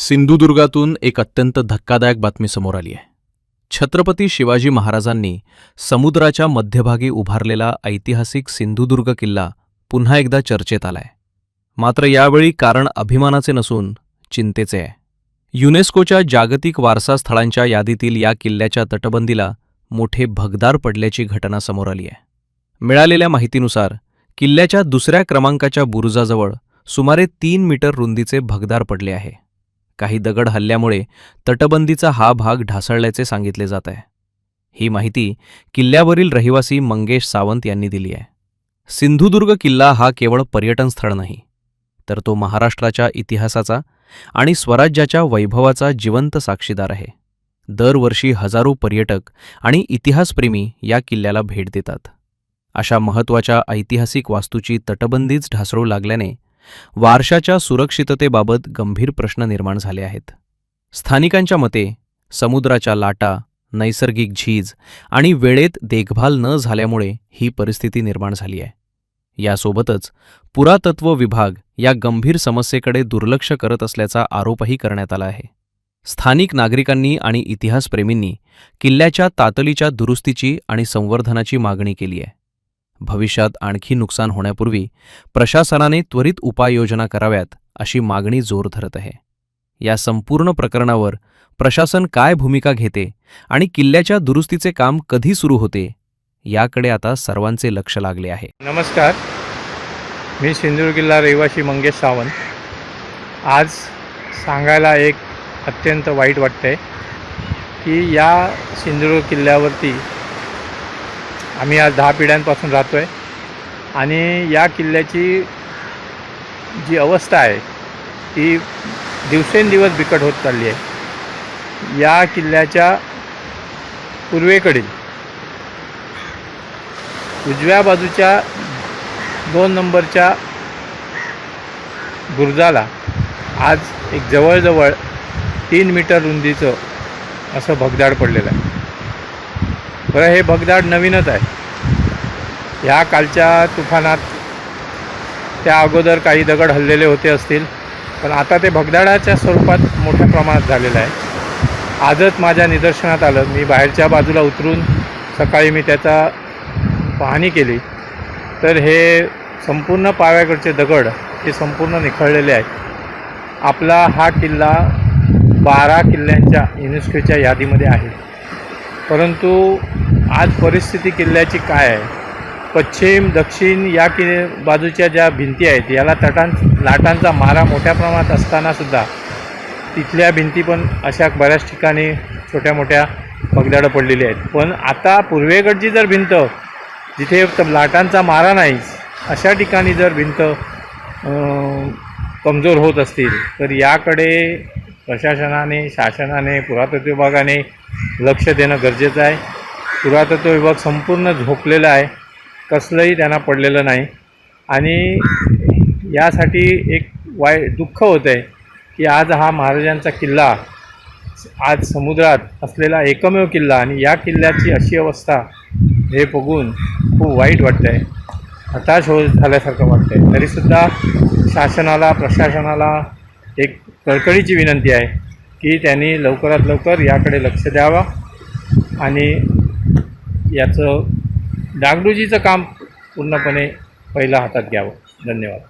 सिंधुदुर्गातून एक अत्यंत धक्कादायक बातमी समोर आली आहे. छत्रपती शिवाजी महाराजांनी समुद्राच्या मध्यभागी उभारलेला ऐतिहासिक सिंधुदुर्ग किल्ला पुन्हा एकदा चर्चेत आलाय. मात्र यावेळी कारण अभिमानाचे नसून चिंतेचे आहे. युनेस्कोच्या जागतिक वारसा स्थळांच्या यादीतील या किल्ल्याच्या तटबंदीला मोठे भगदार पडल्याची घटना समोर आली आहे. मिळालेल्या माहितीनुसार किल्ल्याच्या दुसऱ्या क्रमांकाच्या बुरुजाजवळ सुमारे 3 मीटर रुंदीचे भगदार पडले आहे. काही दगड हल्ल्यामुळे तटबंदीचा हा भाग ढासळल्याचे सांगितले जात आहे. ही माहिती किल्ल्यावरील रहिवासी मंगेश सावंत यांनी दिली आहे. सिंधुदुर्ग किल्ला हा केवळ पर्यटन स्थळ नाही, तर तो महाराष्ट्राच्या इतिहासाचा आणि स्वराज्याच्या वैभवाचा जिवंत साक्षीदार आहे. दरवर्षी हजारो पर्यटक आणि इतिहासप्रेमी या किल्ल्याला भेट देतात. अशा महत्त्वाच्या ऐतिहासिक वास्तूची तटबंदीच ढासळू लागल्याने वारशाच्या सुरक्षिततेबाबत गंभीर प्रश्न निर्माण झाले आहेत. स्थानिकांच्या मते समुद्राच्या लाटा, नैसर्गिक झीज आणि वेळेत देखभाल न झाल्यामुळे ही परिस्थिती निर्माण झाली आहे. यासोबतच पुरातत्व विभाग या गंभीर समस्येकडे दुर्लक्ष करत असल्याचा आरोपही करण्यात आला आहे. स्थानिक नागरिकांनी आणि इतिहासप्रेमींनी किल्ल्याच्या तातडीच्या दुरुस्तीची आणि संवर्धनाची मागणी केली आहे. भविष्यात आणखी नुकसान होण्यापूर्वी प्रशासनाने त्वरित उपाययोजना कराव्यात अशी मागणी जोर धरत आहे. या संपूर्ण प्रकरणावर प्रशासन काय भूमिका घेते आणि किल्ल्याच्या दुरुस्तीचे काम कधी सुरू होते याकडे आता सर्वांचे लक्ष लागले आहे. नमस्कार, मी सिंधुदुर्ग किल्ला रहिवासी मंगेश सावंत. आज सांगायला एक अत्यंत वाईट वाटतंय की या सिंधुदुर्ग किल्ल्यावरती आम्ही आज 10 पिढ्यांपासून राहतो आहे आणि या किल्ल्याची जी अवस्था आहे ती दिवसेंदिवस बिकट होत चालली आहे. या किल्ल्याच्या पूर्वेकडील उजव्या बाजूच्या 2 नंबरच्या बुरुजाला आज एक जवळजवळ 3 मीटर रुंदीचं असं भगदाड पडलेलं आहे. बरं, हे भगदाड नवीनच आहे. ह्या कालच्या तुफानात त्या अगोदर काही दगड हल्लेले होते असतील, पण आता ते भगदाडाच्या स्वरूपात मोठ्या प्रमाणात झालेलं आहे. आजच माझ्या निदर्शनात आलं. मी बाहेरच्या बाजूला उतरून सकाळी मी त्याचा पाहणी केली, तर हे संपूर्ण पाव्याकडचे दगड हे संपूर्ण निखळलेले आहेत. आपला हा किल्ला 12 किल्ल्यांच्या युनेस्कोच्या यादीमध्ये आहे. परंतु आज परिस्थिती किल्ल्याची काय आहे? पश्चिम दक्षिण या बाजूच्या ज्या भिंती आहेत याला लाटांचा मारा मोठ्या प्रमाणात असतानासुद्धा तिथल्या भिंती पण अशा बऱ्याच ठिकाणी छोट्या मोठ्या भगदाडं पडलेली आहेत. पण आता पूर्वेकडची जर भिंत जिथे लाटांचा मारा नाहीच अशा ठिकाणी जर भिंत कमजोर होत असतील तर याकडे प्रशासनाने, शासनाने, पुरातत्व विभागाने लक्ष देणं गरजेचं आहे. पुरातत्व विभाग संपूर्ण झोपलेला आहे, कसलंही त्यांना पडलेलं नाही. आणि यासाठी एक दुःख होतं आहे की आज हा महाराजांचा किल्ला, आज समुद्रात असलेला एकमेव किल्ला, आणि या किल्ल्याची अशी अवस्था हे बघून खूप वाईट वाटतं आहे, हताश झाल्यासारखं वाटतं आहे. तरीसुद्धा शासनाला, प्रशासनाला एक कळकळीची विनंती आहे की त्यांनी लवकरात लवकर याकडे लक्ष द्यावं आणि याचं डागडुजीचं काम पूर्णपणे पहिलं हातात घ्यावं. धन्यवाद.